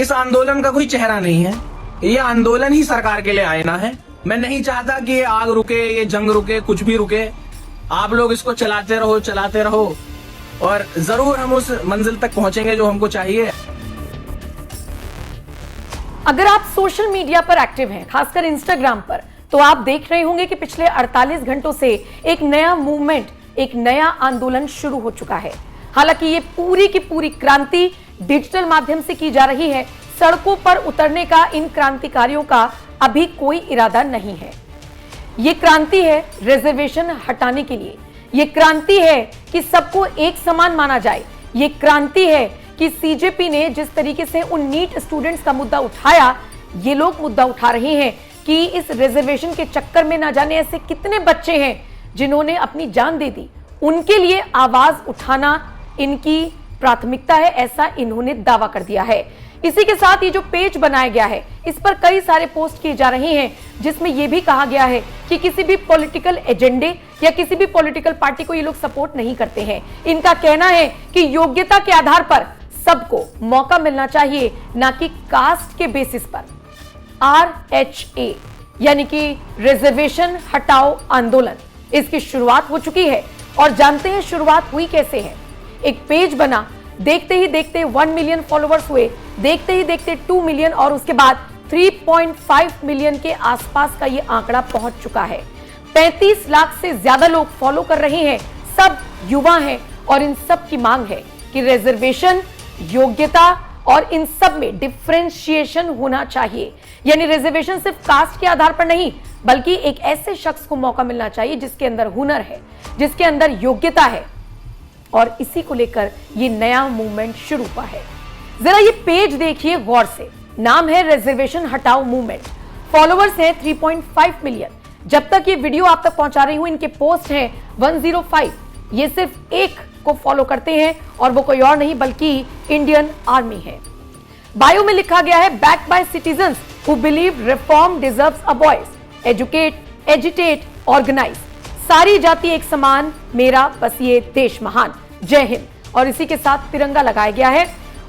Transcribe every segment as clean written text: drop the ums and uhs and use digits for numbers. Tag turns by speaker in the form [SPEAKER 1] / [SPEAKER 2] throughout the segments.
[SPEAKER 1] इस आंदोलन का कोई चेहरा नहीं है। ये आंदोलन ही सरकार के लिए आईना है। मैं नहीं चाहता कि ये आग रुके, ये जंग रुके, कुछ भी रुके। आप लोग इसको चलाते रहो और जरूर हम उस मंजिल तक पहुंचेंगे जो हमको चाहिए।
[SPEAKER 2] अगर आप सोशल मीडिया पर एक्टिव हैं, खासकर इंस्टाग्राम पर, तो आप देख रहे होंगे कि पिछले 48 घंटों से एक नया मूवमेंट, एक नया आंदोलन शुरू हो चुका है। हालांकि ये पूरी की पूरी क्रांति डिजिटल माध्यम से की जा रही है। सड़कों पर उतरने का इन क्रांतिकारियों का अभी कोई इरादा नहीं है। ये क्रांति है रिजर्वेशन हटाने के लिए। ये क्रांति है कि सबको एक समान माना जाए। ये क्रांति है कि सीजेपी ने जिस तरीके से उन नीट स्टूडेंट्स का मुद्दा उठाया, ये लोग मुद्दा उठा रहे हैं कि इस रिजर्वेशन के चक्कर में ना जाने ऐसे कितने बच्चे हैं जिन्होंने अपनी जान दे दी। उनके लिए आवाज उठाना इनकी प्राथमिकता है, ऐसा इन्होंने दावा कर दिया है। इसी के साथ ये जो पेज बनाया गया है, इस पर कई सारे पोस्ट किए जा रहे हैं, जिसमें यह भी कहा गया है कि किसी भी पॉलिटिकल एजेंडे या किसी भी पॉलिटिकल पार्टी को ये लोग सपोर्ट नहीं करते हैं। इनका कहना है कि योग्यता के आधार पर सबको मौका मिलना चाहिए, ना कि कास्ट के बेसिस पर। RHA यानी कि रिजर्वेशन हटाओ आंदोलन, इसकी शुरुआत हो चुकी है और जानते हैं शुरुआत हुई कैसे है। एक पेज बना, देखते ही देखते 1 मिलियन फॉलोवर्स हुए, देखते ही देखते 2 मिलियन और उसके बाद 3.5 मिलियन के आसपास का ये आंकड़ा पहुंच चुका है। 35 लाख से ज्यादा लोग फॉलो कर रहे हैं, सब युवा हैं और इन सब की मांग है कि रिजर्वेशन, योग्यता और इन सब में डिफरेंशिएशन होना चाहिए। यानी रिजर्वेशन सिर्फ कास्ट के आधार पर नहीं, बल्कि एक ऐसे शख्स को मौका मिलना चाहिए जिसके अंदर हुनर है, जिसके अंदर योग्यता है। और इसी को लेकर ये नया मूवमेंट शुरू हुआ है। जरा ये पेज देखिए गौर से, नाम है रिजर्वेशन हटाओ मूवमेंट, फॉलोवर्स हैं 3.5 मिलियन। जब तक ये वीडियो आप तक पहुंचा रही हूं, इनके पोस्ट हैं 105। ये सिर्फ एक को फॉलो करते हैं और वो कोई और नहीं बल्कि इंडियन आर्मी है। बायो में लिखा गया है, backed by citizens who believe reform deserves a voice, educate, agitate, organise, सारी जाति एक समान, मेरा बस ये देश महान, जय हिंद। और इसी के साथ तिरंगा लगाया गया है।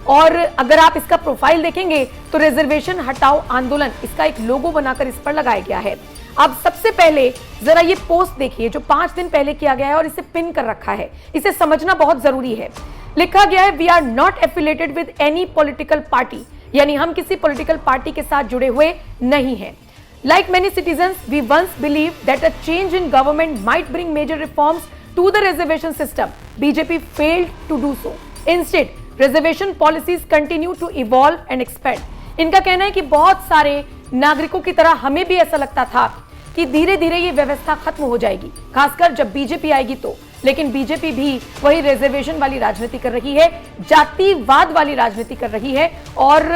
[SPEAKER 2] और अगर आप इसका प्रोफाइल देखेंगे तो रिजर्वेशन हटाओ आंदोलन, इसका एक लोगो बनाकर इस पर लगाया गया है। अब सबसे पहले जरा ये पोस्ट देखिए जो 5 दिन पहले किया गया है और इसे पिन कर रखा है। इसे समझना बहुत जरूरी है। लिखा गया है, we are not affiliated with any political party, यानी हम किसी पॉलिटिकल पार्टी के साथ जुड़े हुए नहीं हैं। Like many citizens, we once believed that a change in government might bring major reforms to the reservation system. BJP failed to do so. Instead, reservation policies continue to evolve and expand. इनका कहना है कि बहुत सारे नागरिकों की तरह हमें भी ऐसा लगता था कि धीरे धीरे ये व्यवस्था खत्म हो जाएगी, खासकर जब बीजेपी आएगी तो। लेकिन बीजेपी भी वही रिजर्वेशन वाली राजनीति कर रही है, जातिवाद वाली राजनीति कर रही है। और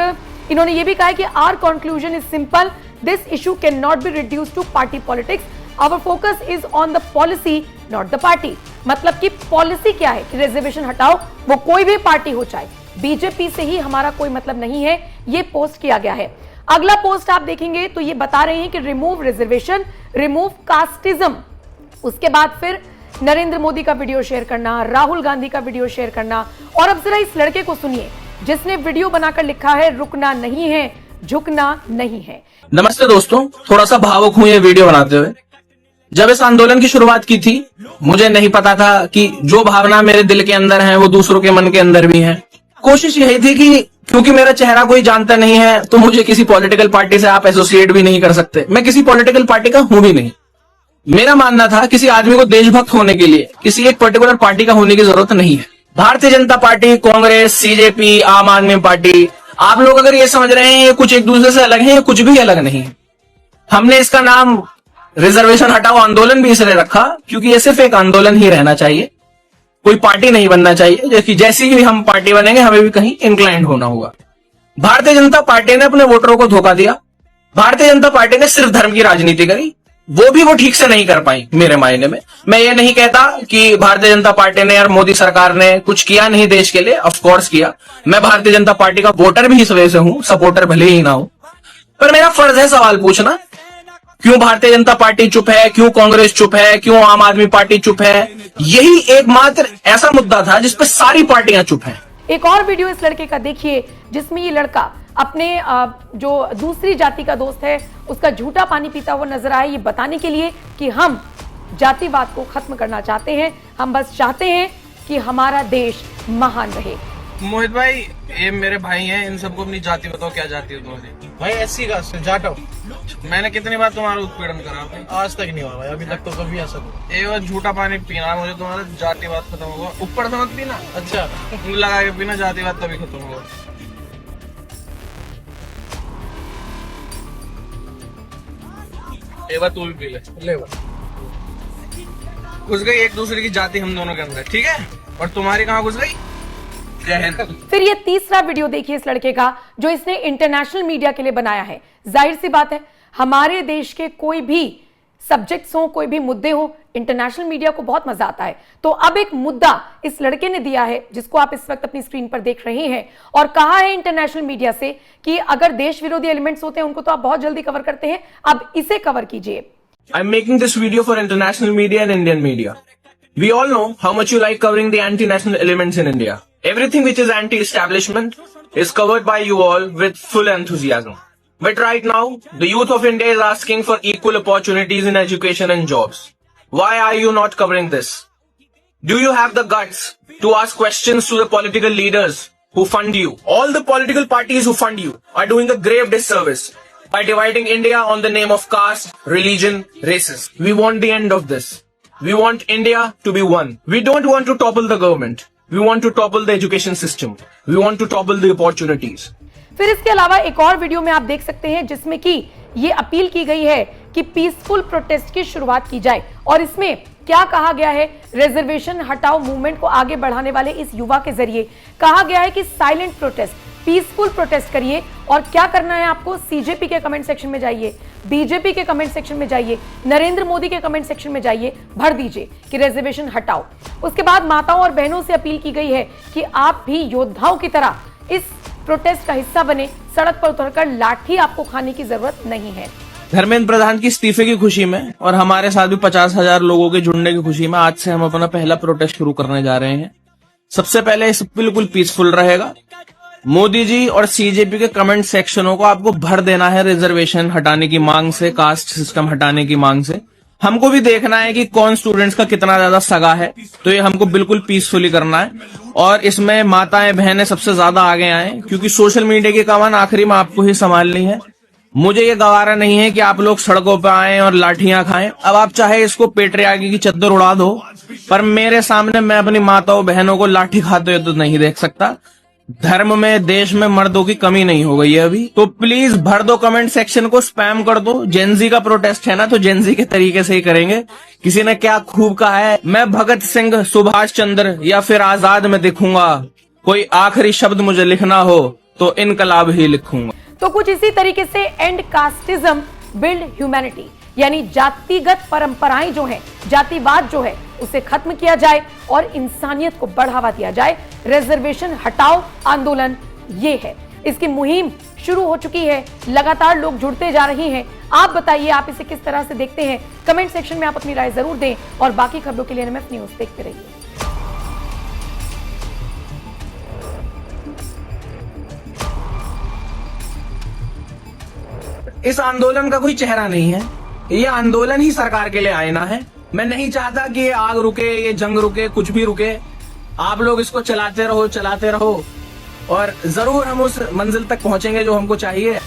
[SPEAKER 2] इन्होंने ये भी कहा है कि our conclusion is simple, this issue can not be reduced to party politics, our focus is on the policy not the party. मतलब कि पॉलिसी क्या है कि रिजर्वेशन हटाओ, वो कोई भी पार्टी हो, चाहे बीजेपी से ही हमारा कोई मतलब नहीं है। ये पोस्ट किया गया है। अगला पोस्ट आप देखेंगे तो ये बता रहे हैं कि रिमूव रिजर्वेशन, रिमूव कास्टिज्म। उसके बाद फिर नरेंद्र मोदी का वीडियो शेयर करना, राहुल गांधी का वीडियो शेयर करना। और अब जरा इस लड़के को सुनिए जिसने वीडियो बनाकर लिखा है, रुकना नहीं है, झुकना नहीं है।
[SPEAKER 1] नमस्ते दोस्तों, थोड़ा सा भावुक हूं ये वीडियो बनाते हुए। जब इस आंदोलन की शुरुआत की थी, मुझे नहीं पता था कि जो भावना मेरे दिल के अंदर है वो दूसरों के मन के अंदर भी है। कोशिश यही थी कि क्योंकि मेरा चेहरा कोई जानता नहीं है तो मुझे किसी पॉलिटिकल पार्टी से आप एसोसिएट भी नहीं कर सकते। मैं किसी पॉलिटिकल पार्टी का हूं भी नहीं। मेरा मानना था किसी आदमी को देशभक्त होने के लिए किसी एक पर्टिकुलर पार्टी का होने की जरूरत नहीं है। भारतीय जनता पार्टी, कांग्रेस, सीजेपी, आम आदमी पार्टी, आप लोग अगर ये समझ रहे हैं ये कुछ एक दूसरे से अलग है, ये कुछ भी अलग नहीं है। हमने इसका नाम रिजर्वेशन हटाओ आंदोलन भी इसलिए रखा क्योंकि ये सिर्फ एक आंदोलन ही रहना चाहिए, कोई पार्टी नहीं बनना चाहिए। जैसी भी हम पार्टी बनेंगे हमें भी कहीं इंक्लाइंड होना होगा। भारतीय जनता पार्टी ने अपने वोटरों को धोखा दिया। भारतीय जनता पार्टी ने सिर्फ धर्म की राजनीति करी, वो भी वो ठीक से नहीं कर पाई मेरे मायने में। मैं ये नहीं कहता कि भारतीय जनता पार्टी ने और मोदी सरकार ने कुछ किया नहीं देश के लिए, ऑफ कोर्स किया। मैं भारतीय जनता पार्टी का वोटर भी इस वजह से हूं, सपोर्टर भले ही ना हो, पर मेरा फर्ज है सवाल पूछना, क्यों भारतीय जनता पार्टी चुप है, क्यों कांग्रेस चुप है, क्यों आम आदमी पार्टी चुप है। यही एकमात्र ऐसा मुद्दा था जिस पर सारी पार्टियां चुप हैं।
[SPEAKER 2] एक और वीडियो इस लड़के का देखिए जिसमें ये लड़का अपने जो दूसरी जाति का दोस्त है उसका झूठा पानी पीता हुआ नजर आए, ये बताने के लिए कि हम जातिवाद को खत्म करना चाहते हैं। हम बस चाहते हैं कि हमारा देश महान रहे।
[SPEAKER 1] मोहित भाई, ये मेरे भाई हैं, इन सबको अपनी जाति बताओ, क्या जाति है तुम्हारी?
[SPEAKER 3] भाई एससी का जाट हूँ।
[SPEAKER 1] मैंने कितनी बार तुम्हारा उत्पीड़न करा भाई?
[SPEAKER 3] आज तक नहीं हुआ भाई, अभी तक तो कभी ऐसा नहीं।
[SPEAKER 1] ये वो झूठा पानी पीना, मुझे तुम्हारा जातिवाद खत्म होगा। ऊपर से मत पीना,
[SPEAKER 3] अच्छा
[SPEAKER 1] मुंह लगा के पीना, जातिवाद तभी खत्म होगा। एक बार तू भी पी ले
[SPEAKER 3] भाई।
[SPEAKER 1] घुस गई एक दूसरे की जाति हम दोनों के अंदर, ठीक है? और तुम्हारी कहाँ घुस गई? जय हिंद।
[SPEAKER 2] फिर ये तीसरा वीडियो देखिए इस लड़के का जो इसने इंटरनेशनल मीडिया के लिए बनाया है। जाहिर सी बात है, हमारे देश के कोई भी सब्जेक्ट्स हो, कोई भी मुद्दे हो, इंटरनेशनल मीडिया को बहुत मजा आता है। तो अब एक मुद्दा इस लड़के ने दिया है जिसको आप इस वक्त अपनी स्क्रीन पर देख रहे हैं, और कहा है इंटरनेशनल मीडिया से कि अगर देश विरोधी एलिमेंट्स होते हैं उनको तो आप बहुत जल्दी कवर करते हैं, अब इसे कवर कीजिए।
[SPEAKER 1] I'm making this video for international media and Indian media. We all know how much you like covering the anti-national elements in India. Everything which is anti-establishment is covered by you all with full enthusiasm. But right now, the youth of India is asking for equal opportunities in education and jobs. Why are you not covering this? Do you have the guts to ask questions to the political leaders who fund you? All the political parties who fund you are doing a grave disservice by dividing India on the name of caste, religion, races. We want the end of this. We want India to be one. We don't want to topple the government. We want to topple the education system. We want to topple the opportunities.
[SPEAKER 2] फिर इसके अलावा एक और video में आप देख सकते हैं जिसमें कि ये अपील की गई है कि पीसफुल प्रोटेस्ट की शुरुआत की जाए, और इसमें क्या कहा गया है, रिजर्वेशन हटाओ मूवमेंट को आगे बढ़ाने वाले इस युवा के जरिए कहा गया है कि साइलेंट प्रोटेस्ट, पीसफुल प्रोटेस्ट करिए। और क्या करना है आपको? सीजेपी के कमेंट सेक्शन में जाइए, बीजेपी के कमेंट सेक्शन में जाइए, नरेंद्र मोदी के कमेंट सेक्शन में जाइए, भर दीजिए कि रिजर्वेशन हटाओ। उसके बाद माताओं और बहनों से अपील की गई है कि आप भी योद्धाओं की तरह इस प्रोटेस्ट का हिस्सा बने, सड़क पर उतरकर लाठी आपको खाने की जरूरत नहीं है।
[SPEAKER 1] धर्मेंद्र प्रधान की इस्तीफे की खुशी में और हमारे साथ भी 50,000 लोगों के जुड़ने की खुशी में आज से हम अपना पहला प्रोटेस्ट शुरू करने जा रहे हैं। सबसे पहले इस बिल्कुल पीसफुल रहेगा। मोदी जी और सीजेपी के कमेंट सेक्शनों को आपको भर देना है रिजर्वेशन हटाने की मांग से, कास्ट सिस्टम हटाने की मांग से। हमको भी देखना है कि कौन स्टूडेंट्स का कितना ज्यादा सगा है, तो ये हमको बिल्कुल पीसफुली करना है। और इसमें माताएं बहनें सबसे ज्यादा आगे आए, क्योंकि सोशल मीडिया की कमान आखिरी में आपको ही संभालनी है। मुझे ये गवारा नहीं है कि आप लोग सड़कों पर आए और लाठियां खाएं। अब आप चाहे इसको पेट्रियार्की की चद्दर उड़ा दो, पर मेरे सामने मैं अपनी माताओं बहनों को लाठी खाते हुए तो नहीं देख सकता। धर्म में, देश में मर्दों की कमी नहीं हो गई है अभी, तो प्लीज भर दो कमेंट सेक्शन को, स्पैम कर दो। जेनजी का प्रोटेस्ट है ना, तो जेनजी के तरीके से ही करेंगे। किसी ने क्या खूब कहा है, मैं भगत सिंह, सुभाष चंद्र या फिर आजाद में दिखूंगा। कोई आखिरी शब्द मुझे लिखना हो तो इनकलाब ही लिखूंगा।
[SPEAKER 2] तो कुछ इसी तरीके से एंड कास्टिज्म, बिल्ड ह्यूमैनिटी, यानी जातिगत परंपराएं जो हैं, जातिवाद जो है उसे खत्म किया जाए और इंसानियत को बढ़ावा दिया जाए। रिजर्वेशन हटाओ आंदोलन ये है, इसकी मुहिम शुरू हो चुकी है, लगातार लोग जुड़ते जा रहे हैं। आप बताइए, आप इसे किस तरह से देखते हैं? कमेंट सेक्शन में आप अपनी राय जरूर दें, और बाकी खबरों के लिए NMF न्यूज देखते रहिए।
[SPEAKER 1] इस आंदोलन का कोई चेहरा नहीं है, ये आंदोलन ही सरकार के लिए आईना है। मैं नहीं चाहता कि ये आग रुके, ये जंग रुके, कुछ भी रुके। आप लोग इसको चलाते रहो, और जरूर हम उस मंजिल तक पहुंचेंगे जो हमको चाहिए।